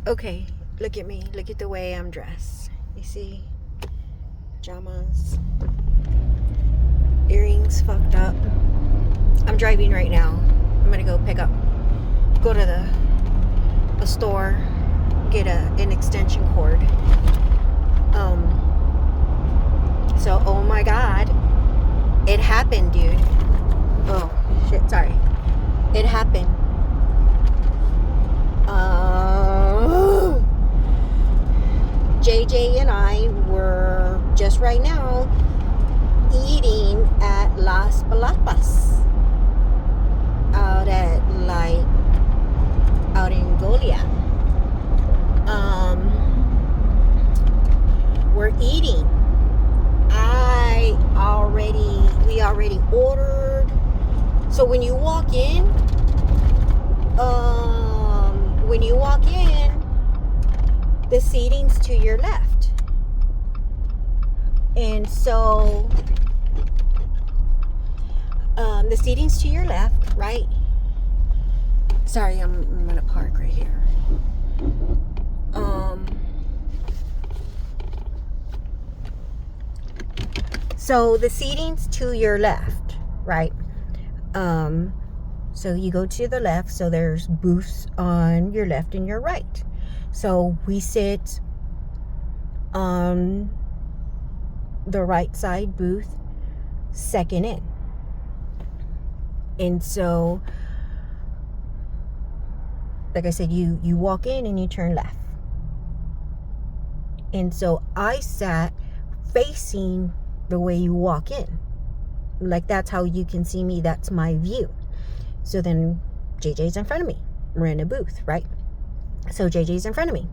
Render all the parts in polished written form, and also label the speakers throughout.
Speaker 1: Okay, look at me. Look at the way I'm dressed. You see? Pajamas. Earrings fucked up. I'm driving right now. I'm gonna go to a store, get an extension cord. So, oh my God. It happened, dude. Oh, shit, sorry. It happened. JJ and I were just right now eating at Las Palapas out in Golia. We're eating. We already ordered. So when you walk in, the seating's to your left. And so the seating's to your left, right? Sorry, I'm gonna park right here. So the seating's to your left, right? So you go to the left, so there's booths on your left and your right. So we sit on the right side booth, second in. And so, like I said, you walk in and you turn left. And so I sat facing the way you walk in. Like, that's how you can see me. That's my view. So then JJ's in front of me. We're in a booth, right? So JJ's in front of me.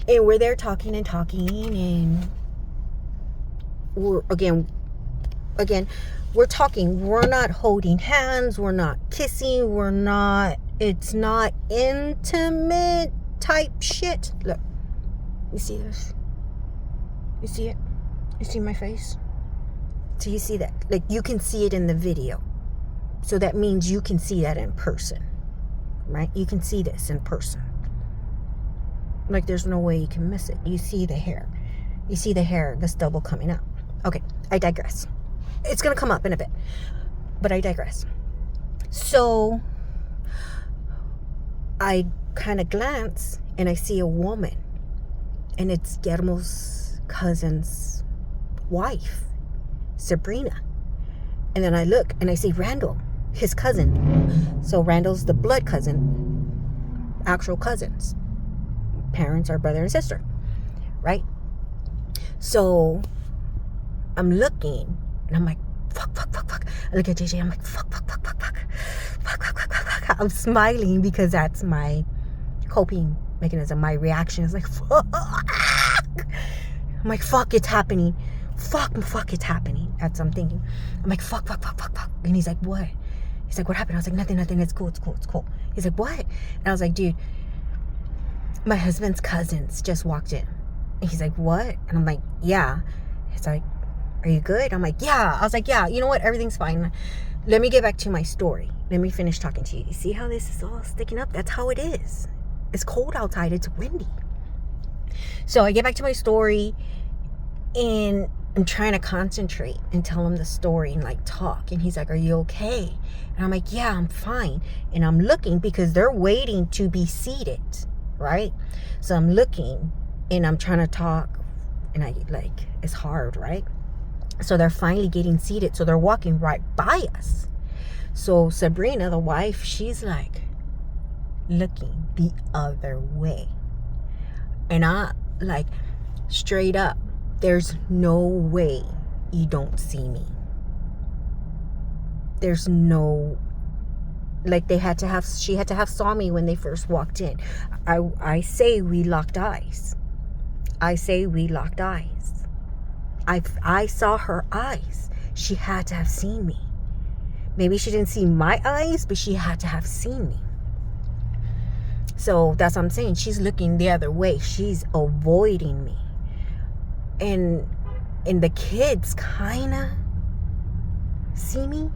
Speaker 1: And we're there talking, and we're talking. We're not holding hands. We're not kissing. It's not intimate type shit. Look, you see this? You see it? You see my face? So you see that? Like, you can see it in the video. So that means you can see that in person, right? You can see this in person. Like, there's no way you can miss it. You see the hair. You see the hair, the stubble coming out. Okay, I digress. It's going to come up in a bit, but I digress. So I kind of glance and I see a woman, and it's Guillermo's cousin's wife, Sabrina. And then I look and I see Randall, his cousin. So Randall's the blood cousin, actual cousins. Parents are brother and sister, right? So I'm looking and I'm like, fuck. I look at JJ, I'm like, fuck. I'm smiling because that's my coping mechanism. My reaction is like, fuck. I'm like, fuck, it's happening. Fuck, it's happening. That's what I'm thinking. I'm like, fuck. And he's like, what? He's like, what happened? I was like, nothing. It's cool. He's like, what? And I was like, dude, my husband's cousins just walked in. And he's like, what? And I'm like, yeah. He's like, are you good? I'm like, yeah. I was like, yeah, you know what? Everything's fine. Let me get back to my story. Let me finish talking to you. You see how this is all sticking up? That's how it is. It's cold outside. It's windy. So I get back to my story, and I'm trying to concentrate and tell him the story and like talk. And he's like, are you okay? And I'm like, yeah, I'm fine. And I'm looking because they're waiting to be seated, right? So I'm looking and I'm trying to talk, and it's hard, right? So they're finally getting seated. So they're walking right by us. So Sabrina, the wife, she's like looking the other way. And I, like, straight up, there's no way you don't see me. There's no, like, she had to have saw me when they first walked in. I say we locked eyes. I saw her eyes. She had to have seen me. Maybe she didn't see my eyes, but she had to have seen me. So that's what I'm saying. She's looking the other way. She's avoiding me. And the kids kind of see me.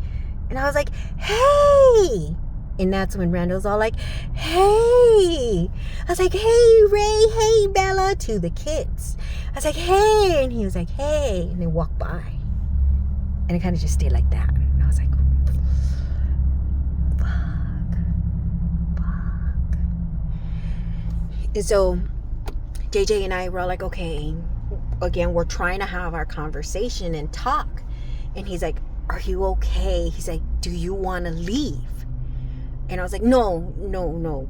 Speaker 1: And I was like, hey, And that's when Randall's all like, hey. I was like, hey, Ray, hey, Bella, to the kids. I was like, hey. And he was like, hey. And they walked by. And it kind of just stayed like that. And I was like, fuck. And so JJ and I were all like, okay. Again, we're trying to have our conversation and talk. And he's like, are you okay? He's like, do you want to leave? And I was like, no.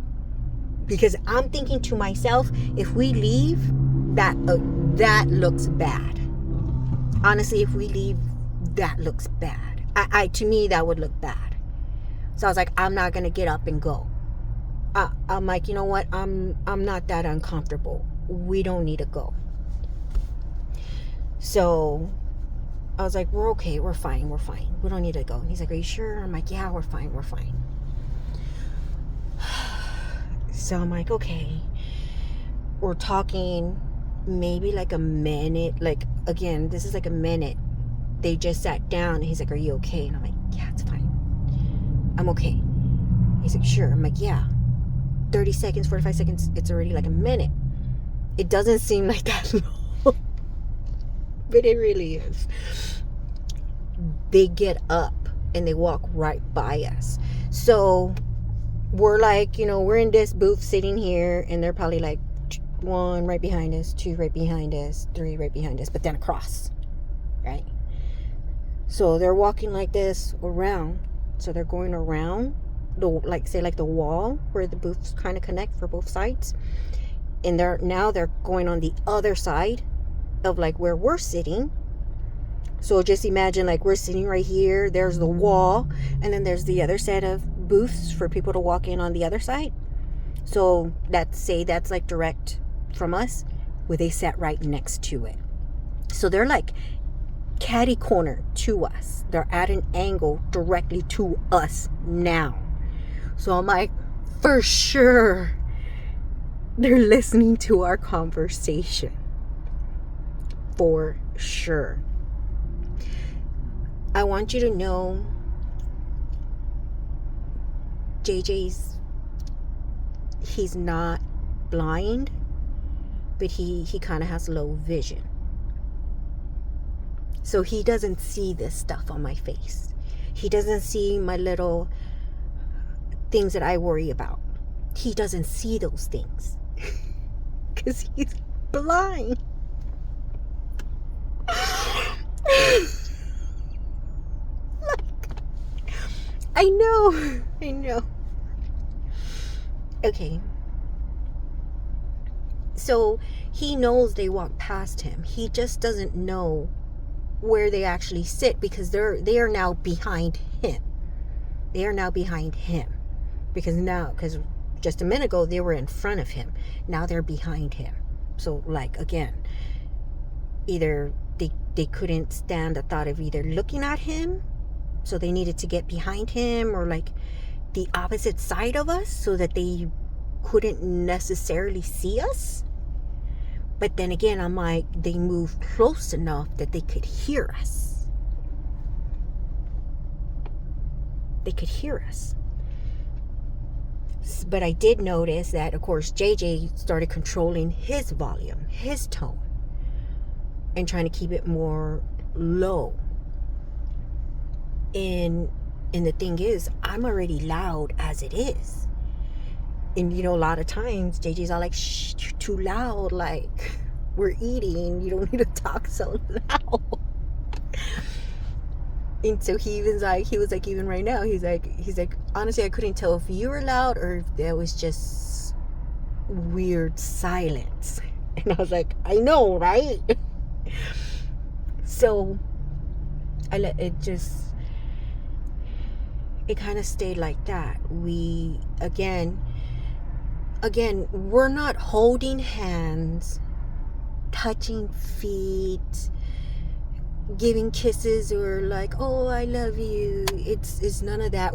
Speaker 1: Because I'm thinking to myself, if we leave, that looks bad. Honestly, if we leave, that looks bad. To me, that would look bad. So I was like, I'm not going to get up and go. I'm like, you know what? I'm not that uncomfortable. We don't need to go. So I was like, we're okay. We're fine. We don't need to go. And he's like, are you sure? I'm like, yeah, we're fine. So I'm like, okay. We're talking maybe like a minute. Like, again, this is like a minute. They just sat down and he's like, are you okay? And I'm like, yeah, it's fine. I'm okay. He's like, sure. I'm like, yeah. 30 seconds, 45 seconds, it's already like a minute. It doesn't seem like that long. But it really is. They get up and they walk right by us. So we're like, we're in this booth sitting here, and they're probably like 1 right behind us, 2 right behind us, 3 right behind us, but then across, right? So they're walking like this around. So they're going around the wall where the booths kind of connect for both sides. And they're going on the other side of like where we're sitting. So just imagine like we're sitting right here, there's the wall, and then there's the other set of booths for people to walk in on the other side. So that's like direct from us, where they sat right next to it. So they're like catty corner to us. They're at an angle directly to us now. So I'm like, for sure they're listening to our conversation. For sure. I want you to know he's not blind, but he kind of has low vision. So he doesn't see this stuff on my face. He doesn't see my little things that I worry about. He doesn't see those things because he's blind. I know. Okay. So he knows they walk past him. He just doesn't know where they actually sit, because they are now behind him. Because just a minute ago they were in front of him. Now they're behind him. So like, again, either they couldn't stand the thought of either looking at him, so they needed to get behind him, or like the opposite side of us so that they couldn't necessarily see us. But then again, I'm like, they moved close enough that they could hear us. But I did notice that, of course, JJ started controlling his volume, his tone, and trying to keep it more low. And the thing is, I'm already loud as it is. And a lot of times JJ's all like, shh, you're too loud, like we're eating, you don't need to talk so loud. And so he was like, even right now, he's like, honestly, I couldn't tell if you were loud or if there was just weird silence. And I was like, I know, right? So I let it just, it kind of stayed like that. We, again, we're not holding hands, touching feet, giving kisses, or like, oh, I love you. It's none of that.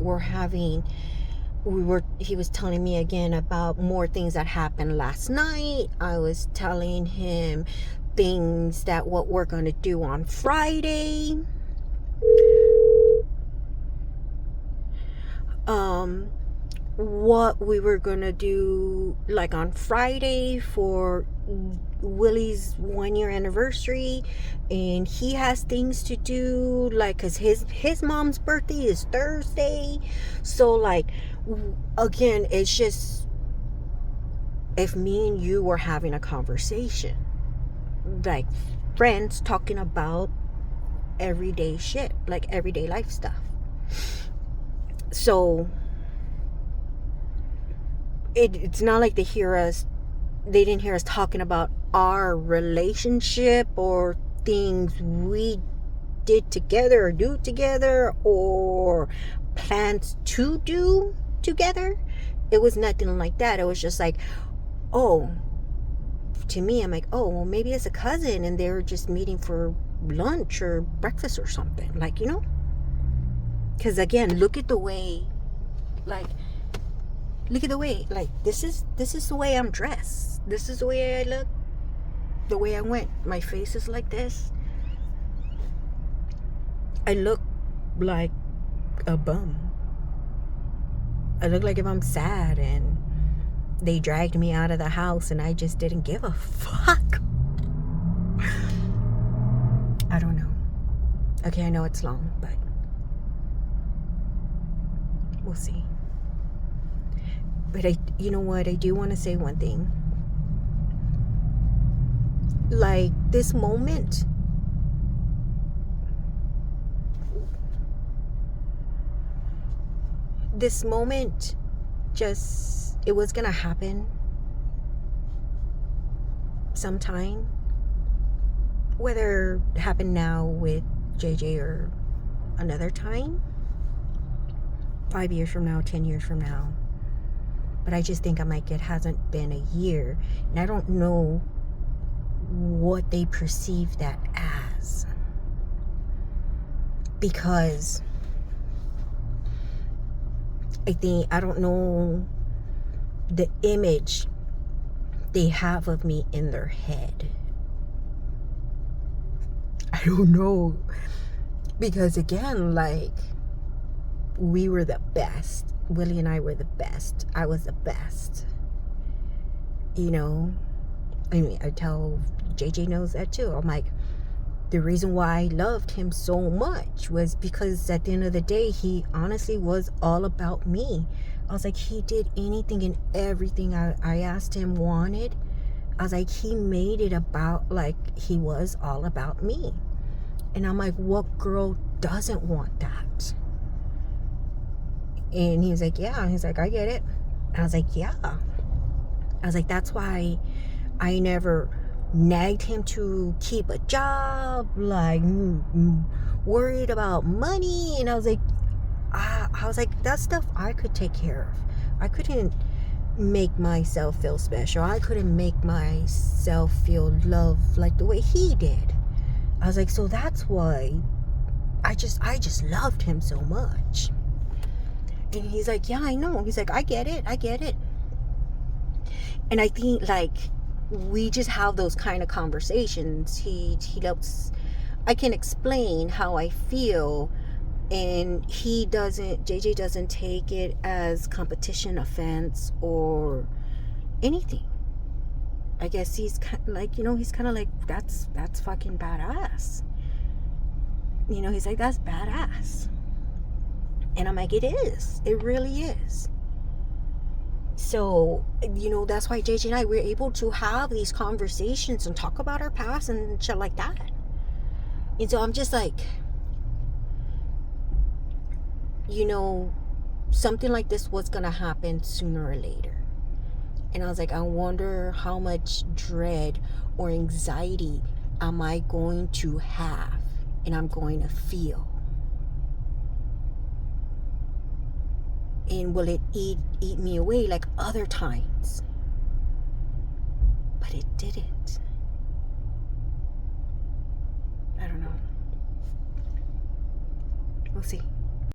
Speaker 1: He was telling me again about more things that happened last night. I was telling him things that what we're going to do on Friday. what we were gonna do like on Friday for Willie's 1 year anniversary, and he has things to do, like, because his mom's birthday is Thursday. So like, again, it's just, if me and you were having a conversation, like friends talking about everyday shit, like everyday life stuff. So it's not like they didn't hear us talking about our relationship or things we did together or do together or plans to do together. It was nothing like that. It was just like, oh, to me, I'm like, oh, well, maybe it's a cousin and they're just meeting for lunch or breakfast or something, like, because again, look at the way, like, this is the way I'm dressed, this is the way I look, the way I went, my face is like this. I look like a bum. I look like if I'm sad and they dragged me out of the house and I just didn't give a fuck. I don't know. Okay, I know it's long, but we'll see. But you know what? I do want to say one thing. Like, this moment, just, it was gonna happen sometime. Whether it happened now with JJ or another time, 5 years from now, 10 years from now. But I just think, I'm like, it hasn't been a year, and I don't know what they perceive that as, because I don't know the image they have of me in their head. I don't know, because again, like, we were the best. Willie and I were the best. I was the best. I mean, I tell JJ knows that too. I'm like, the reason why I loved him so much was because at the end of the day, he honestly was all about me. I was like, he did anything and everything I asked him, wanted. I was like, he made it about, like, he was all about me. And I'm like, what girl doesn't want that? And he was like, yeah. He's like, I get it. I was like, yeah. I was like, that's why I never nagged him to keep a job, like, worried about money. And I was like, that stuff I could take care of. I couldn't make myself feel special. I couldn't make myself feel loved like the way he did. I was like, so that's why I just loved him so much. And he's like, yeah, I know. He's like, I get it. And I think, like, we just have those kind of conversations. He helps. I can explain how I feel, and JJ doesn't take it as competition, offense, or anything. I guess he's kind of like, he's kind of like, that's fucking badass. He's like, that's badass. And I'm like, it is. It really is. So, that's why JJ and I were able to have these conversations and talk about our past and shit like that. And so I'm just like, something like this was going to happen sooner or later. And I was like, I wonder how much dread or anxiety am I going to have and I'm going to feel. And will it eat me away like other times? But it didn't. I don't know. We'll see.